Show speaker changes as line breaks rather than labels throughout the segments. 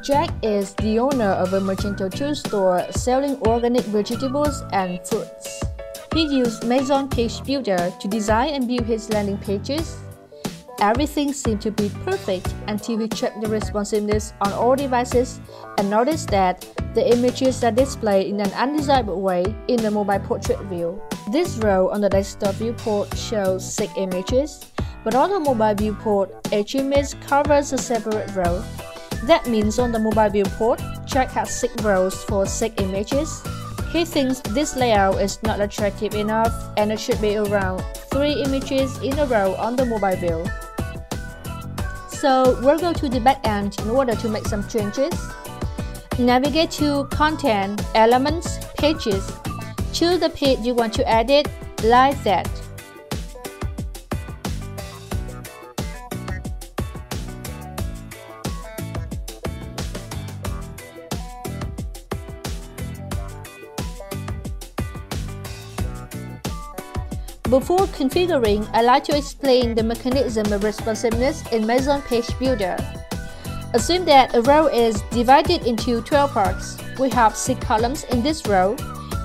Jack is the owner of a Magezon tool store selling organic vegetables and fruits. He used Magezon Page Builder to design and build his landing pages. Everything seemed to be perfect until he checked the responsiveness on all devices and noticed that the images are displayed in an undesirable way in the mobile portrait view. This row on the desktop viewport shows 6 images, but on the mobile viewport, each image covers a separate row. That means on the mobile viewport, Jack has 6 rows for 6 images. He thinks this layout is not attractive enough and it should be around 3 images in a row on the mobile view. So we'll go to the back end in order to make some changes. Navigate to Content, Elements, Pages. Choose the page you want to edit, like that. Before configuring, I'd like to explain the mechanism of responsiveness in Magezon Page Builder. Assume that a row is divided into 12 parts. We have 6 columns in this row.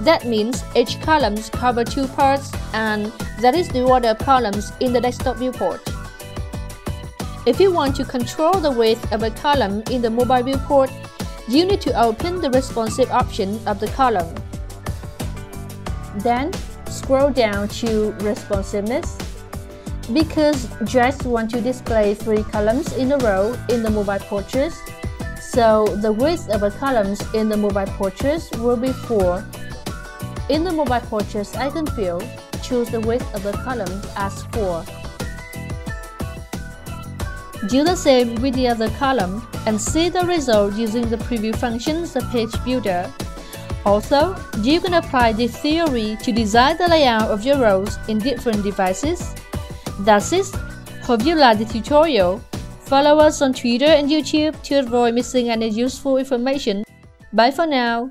That means each column covers 2 parts, and that is the order of columns in the desktop viewport. If you want to control the width of a column in the mobile viewport, you need to open the responsive option of the column. Then scroll down to Responsiveness. Because Jack wants to display 3 columns in a row in the mobile portrait, so the width of the columns in the mobile portrait will be 4. In the mobile portrait icon field, choose the width of the column as 4. Do the same with the other column and see the result using the preview functions of Page Builder. Also, you can apply this theory to design the layout of your rows in different devices. That's it. Hope you liked the tutorial. Follow us on Twitter and YouTube to avoid missing any useful information. Bye for now.